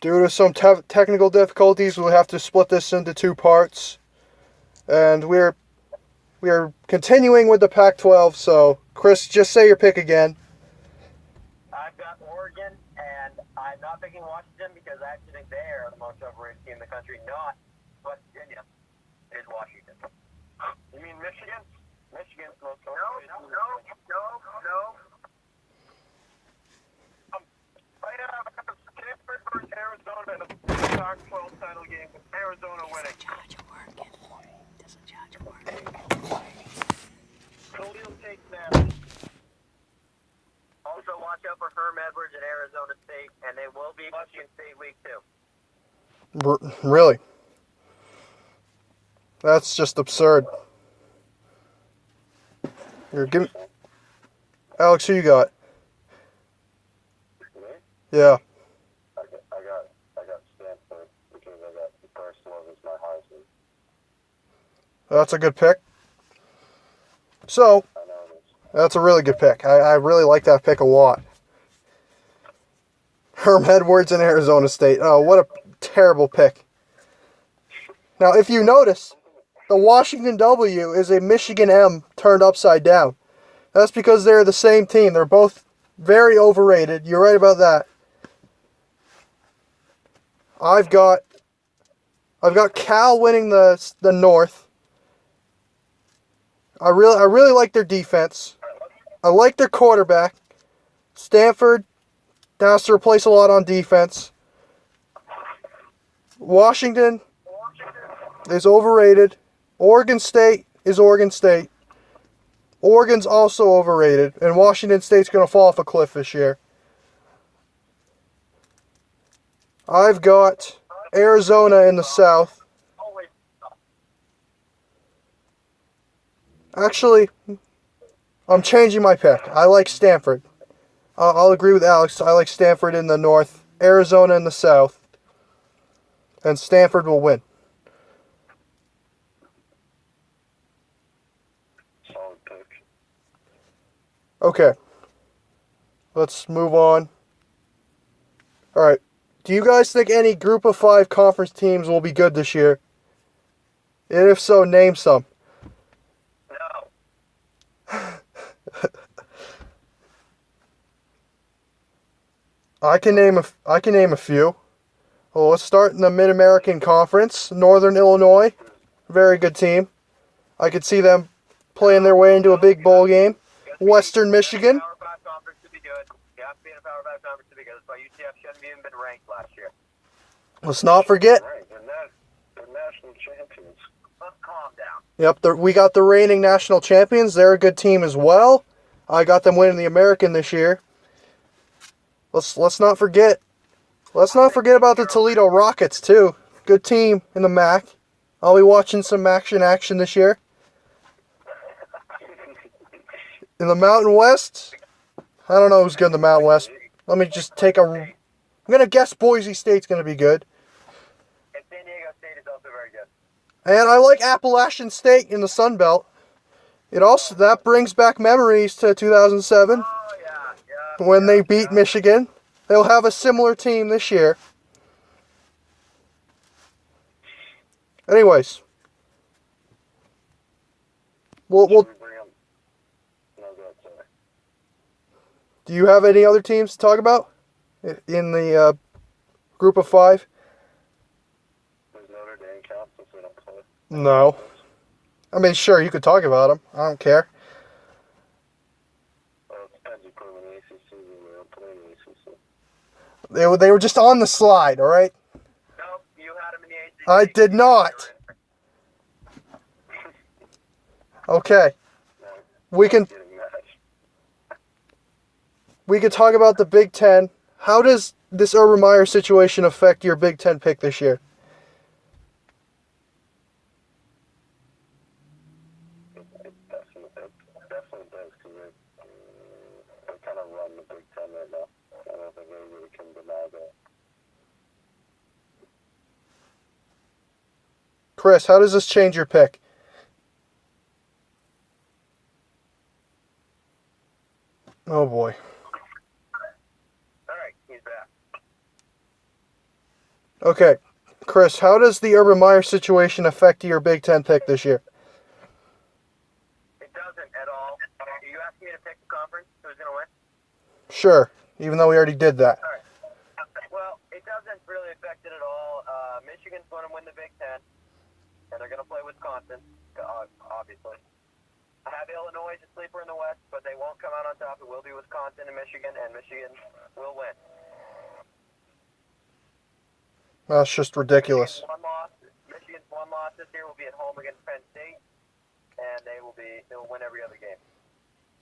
Due to some technical difficulties, we'll have to split this into two parts. And we're continuing with the Pac-12, so Chris, just say your pick again. I've got Oregon, and I'm not picking Washington because I actually think they are the most overrated team in the country, not West Virginia. It is Washington. You mean Michigan? Michigan's the most overrated. No. I have Stanford versus Arizona in a Pac-12 title game with Arizona winning. Doesn't judge work. Khalil takes that. Also, watch out for Herm Edwards in Arizona State, and they will be Washington State week 2. Really? That's just absurd. Alex, who you got? Me? Yeah. I got Stanford because I got the first one as my Heisman. That's a good pick. So, I know it is. that's a really good pick. I really like that pick a lot. Herm Edwards in Arizona State. Oh, what a terrible pick. Now, if you notice, the Washington W is a Michigan M turned upside down. That's because they're the same team. They're both very overrated. You're right about that. I've got Cal winning the North. I really like their defense. I like their quarterback. Stanford has to replace a lot on defense. Washington is overrated. Oregon State is Oregon State. Oregon's also overrated, and Washington State's going to fall off a cliff this year. I've got Arizona in the South. Actually, I'm changing my pick. I like Stanford. I'll agree with Alex. I like Stanford in the North, Arizona in the South, and Stanford will win. Solid pick. Okay. Let's move on. All right. Do you guys think any Group of 5 conference teams will be good this year? And if so, name some. No. I can name a few. Well, let's start in the Mid-American Conference. Northern Illinois, very good team. I could see them playing their way into a big bowl game. Western Michigan. Power 5 conference to be good. You have to be in a Power 5 conference to be good. That's why UCF shouldn't have even been ranked last year. Let's not forget. Right, they're national champions. Let's calm down. Yep, we got the reigning national champions. They're a good team as well. I got them winning the American this year. Let's not forget. Let's not forget about the Toledo Rockets too. Good team in the MAC. I'll be watching some action this year. In the Mountain West, I don't know who's good in the Mountain West. Let me just take I'm gonna guess Boise State's gonna be good. And San Diego State is also very good. And I like Appalachian State in the Sun Belt. That brings back memories to 2007 Oh, yeah. when they beat Michigan. They'll have a similar team this year. Anyways, we'll Should we bring up? No, go ahead, sorry. do you have any other teams to talk about in the Group of 5? Does Notre Dame count since we don't play? No. I mean, sure, you could talk about them. I don't care. Well, it depends. You put them in the ACC and we don't play in the ACC. They were just on the slide, all right? Nope, you had them in the ACC. I did not. Okay. No, We can getting that. we could talk about the Big Ten. How does this Urban Meyer situation affect your Big Ten pick this year? It definitely does because they kind of run the Big Ten right now. I don't think anybody can deny that. Chris, how does this change your pick? Oh boy. All right, he's back. Okay, Chris, how does the Urban Meyer situation affect your Big Ten pick this year? It doesn't at all. You asked me to pick the conference. Who's going to win? Sure, even though we already did that. All right. Well, it doesn't really affect it at all. Michigan's going to win the Big Ten, and they're going to play Wisconsin, obviously. I have Illinois as a sleeper in the West, but they won't come out on top. It will be Wisconsin and Michigan will win. That's just ridiculous. Michigan's one loss this year will be at home against Penn State, and they will win every other game.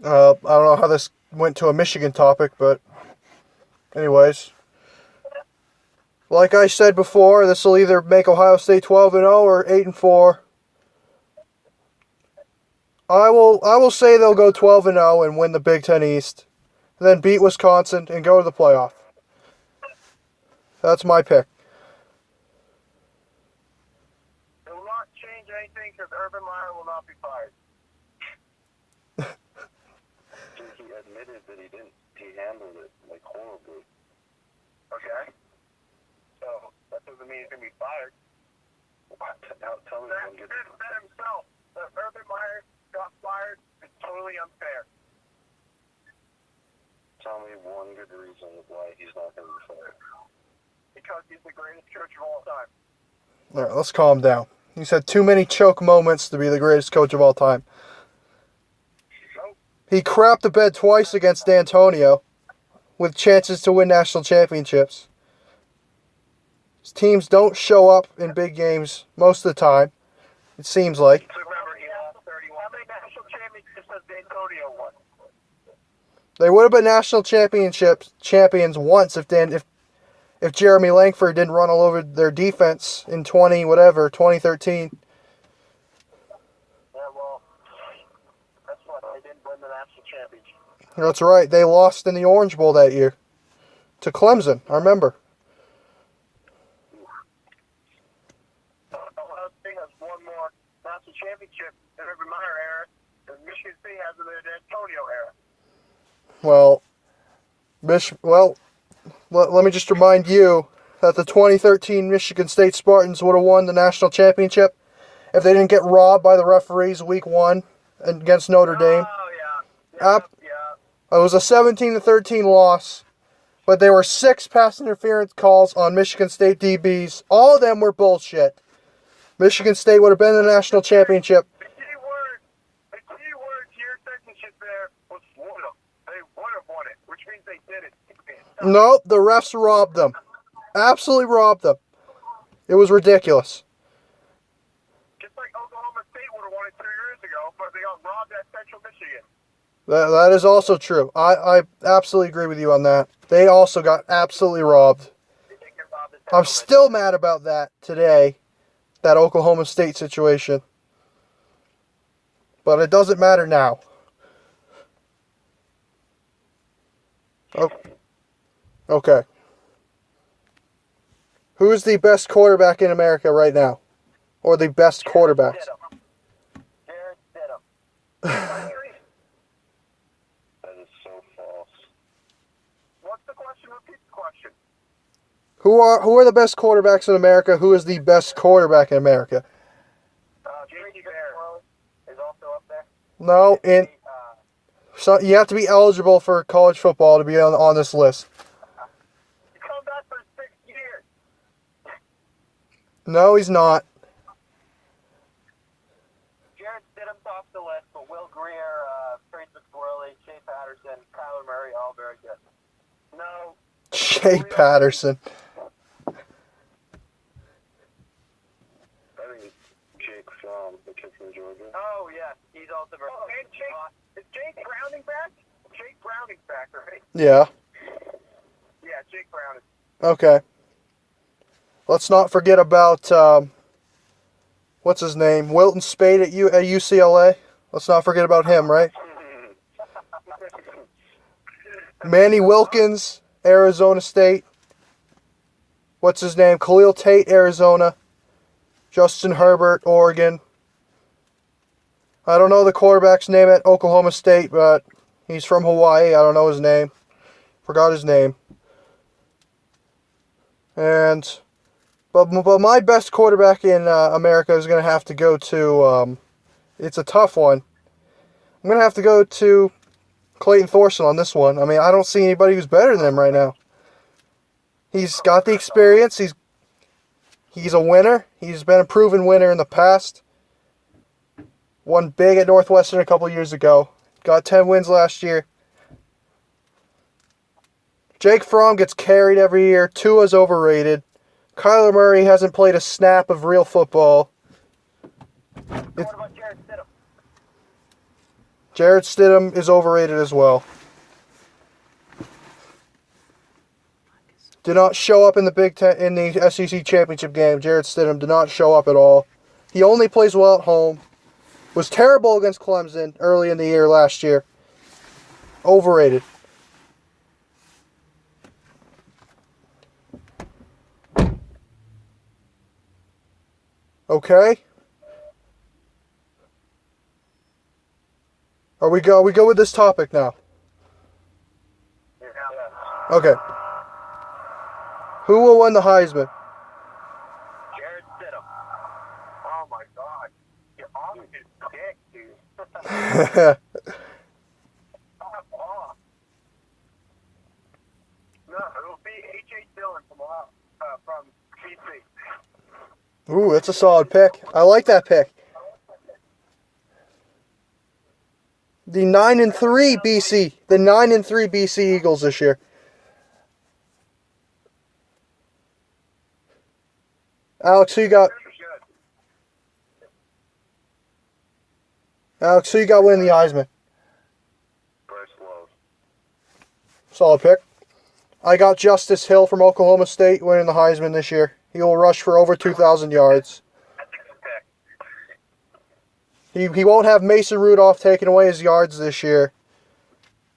I don't know how this went to a Michigan topic, but anyways. Like I said before, this will either make Ohio State 12-0 or 8-4. I will say they'll go 12-0 and win the Big Ten East, and then beat Wisconsin and go to the playoff. That's my pick. It will not change anything because Urban Meyer will not be fired. He admitted that he handled it, like, horribly. Okay. So that doesn't mean he's going to be fired. Tell me That said himself, that Urban Meyer got fired is totally unfair. Tell me one good reason why he's not going to be fired. Because he's the greatest coach of all time. All right, let's calm down. He's had too many choke moments to be the greatest coach of all time. Nope. He crapped the bed twice against D'Antonio with chances to win national championships. His teams don't show up in big games most of the time, it seems like. So remember, he lost 31. How many national championships has D'Antonio won? They would have been national champions once if Jeremy Langford didn't run all over their defense in 2013. Yeah, well, that's what. They didn't win the national championship. That's right. They lost in the Orange Bowl that year to Clemson. I remember. Ohio State has one more national championship in the Urban Meyer era, and Michigan State has it in the D'Antonio era. Let me just remind you that the 2013 Michigan State Spartans would have won the national championship if they didn't get robbed by the referees week 1 against Notre Dame. Oh, yeah. It was a 17-13 loss, but there were 6 pass interference calls on Michigan State DBs. All of them were bullshit. Michigan State would have been in the national championship. The key word to your sentence there was would have. They would have won it, which means they did it. Nope, the refs robbed them. Absolutely robbed them. It was ridiculous. Just like Oklahoma State would have won it 2 years ago, but they got robbed at Central Michigan. That is also true. I absolutely agree with you on that. They also got absolutely robbed. They did get robbed at I'm Central still mad about that today, that Oklahoma State situation. But it doesn't matter now. Okay. Who is the best quarterback in America right now? Or the best quarterbacks? Jared Stidham. That is so false. What's the question? Repeat the question. Who are the best quarterbacks in America? Who is the best quarterback in America? J.D. Bear is also up there. No, so you have to be eligible for college football to be on this list. He's come back for 6 years. No, he's not. Jared Stidham's off the list, but Will Greer, Trace McSorley, Shea Patterson, Kyler Murray, all very good. No. Shea Patterson. I think Jake Fromm, the kid from Georgia. Oh, yeah. He's also very good. And is Jake Browning back? Jake Browning's back, right? Yeah. Yeah, Jake Browning. Okay. Let's not forget about, what's his name? Wilton Spade at UCLA. Let's not forget about him, right? Manny Wilkins, Arizona State. What's his name? Khalil Tate, Arizona. Justin Herbert, Oregon. I don't know the quarterback's name at Oklahoma State, but he's from Hawaii. I don't know his name. Forgot his name. And But my best quarterback in America is going to have to go to, it's a tough one. I'm going to have to go to Clayton Thorson on this one. I mean, I don't see anybody who's better than him right now. He's got the experience. He's a winner. He's been a proven winner in the past. Won big at Northwestern a couple years ago. Got 10 wins last year. Jake Fromm gets carried every year. Tua's overrated. Kyler Murray hasn't played a snap of real football. What about Jared Stidham? Jarrett Stidham is overrated as well. Did not show up in the Big Ten in the SEC championship game. Jarrett Stidham did not show up at all. He only plays well at home. Was terrible against Clemson early in the year last year. Overrated. Okay. We go with this topic now. Yeah. Okay. Who will win the Heisman? Jared Stidham. Oh my God. You're off his dick, dude. Off. No, it'll be H.A. Dillon from BC. Ooh, that's a solid pick. I like that pick. The 9-3 BC. The 9-3 BC Eagles this year. Alex, who you got? Alex, who you got winning the Heisman? Bryce Love. Solid pick. I got Justice Hill from Oklahoma State winning the Heisman this year. He will rush for over 2,000 yards. That's a good pick. He won't have Mason Rudolph taking away his yards this year.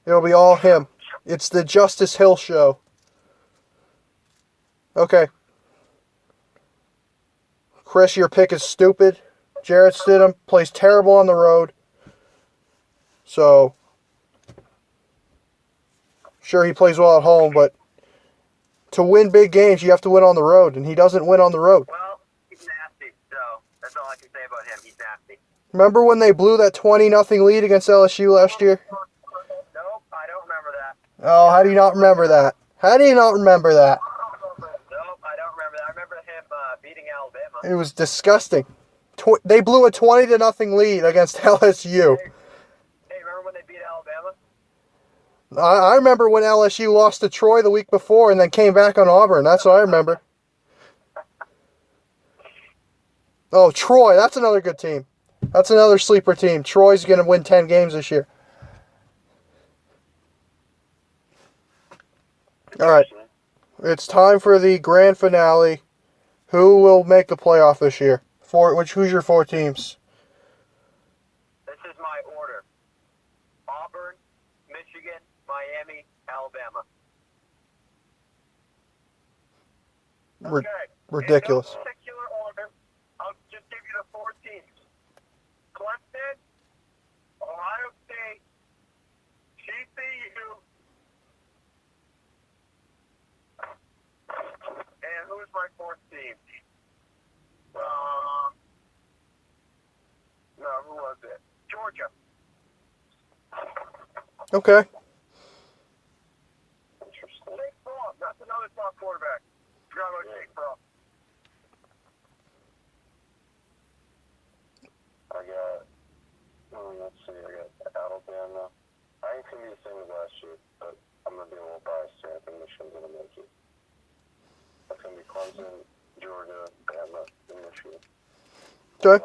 It'll be all him. It's the Justice Hill show. Okay. Chris, your pick is stupid. Jarrett Stidham plays terrible on the road. So, sure, he plays well at home, but to win big games, you have to win on the road, and he doesn't win on the road. Well, he's nasty, so that's all I can say about him. He's nasty. Remember when they blew that 20-0 lead against LSU last year? Nope, I don't remember that. Oh, how do you not remember that? How do you not remember that? Nope, I don't remember that. I remember him beating Alabama. It was disgusting. They blew a 20-0 lead against LSU. Hey, remember when they beat Alabama? I remember when LSU lost to Troy the week before and then came back on Auburn. That's what I remember. Oh, Troy. That's another good team. That's another sleeper team. Troy's going to win 10 games this year. All right. It's time for the grand finale. Who will make the playoff this year? Who's your 4 teams? This is my order. Auburn, Michigan, Miami, Alabama. Ridiculous. In no particular order, I'll just give you the 4 teams. Clemson, Ohio State, TCU, and who's my 4th team? No, who was it? Georgia. Okay. Interesting. Jake Fromm. That's another top quarterback. Forgot about Jake Fromm. I got, let's see, I got Alabama. I ain't going to be the same as last year, but I'm going to be a little biased here. I think Michigan's going to make it. That's going to be Clemson, Georgia, Bama, and Michigan. Okay.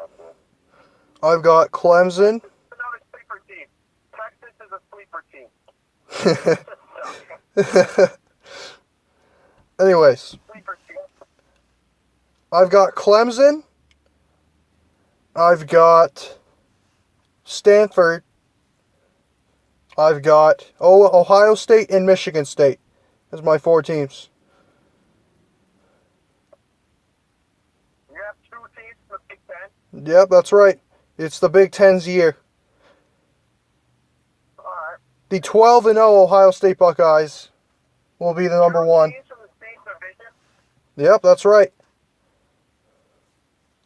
I've got Clemson. Another sleeper team. Texas is a sleeper team. Anyways, Sleeper team. I've got Clemson. I've got Stanford. I've got Ohio State and Michigan State as my 4 teams. You have 2 teams in the Big Ten. Yep, that's right. It's the Big Ten's year. All right. The 12-0 Ohio State Buckeyes will be the number 1. Teams from the same division. Yep, that's right.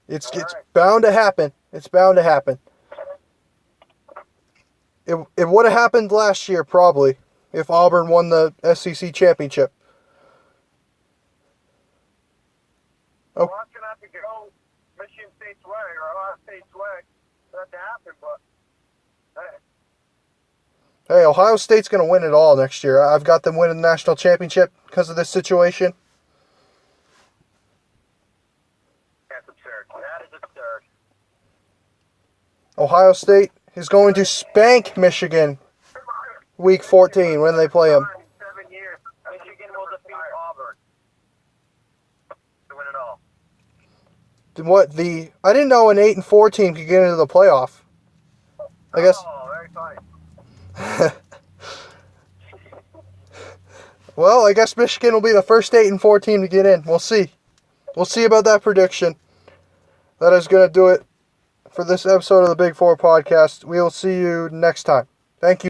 It's All right. bound to happen. It's bound to happen. It would have happened last year probably if Auburn won the SEC championship. Well, that's going to have to go Michigan State's way or Ohio State's way for that to happen, but Hey, Ohio State's going to win it all next year. I've got them winning the national championship because of this situation. that's absurd. That is absurd. Ohio State is going to spank Michigan week 14 when they play them. In 7 years, Michigan will defeat Auburn to win it all. I didn't know an 8-4 team could get into the playoff. I guess. Oh, very funny. Well, I guess Michigan will be the first 8-4 team to get in. We'll see. We'll see about that prediction. That is going to do it for this episode of the Big Four podcast. We will see you next time. Thank you.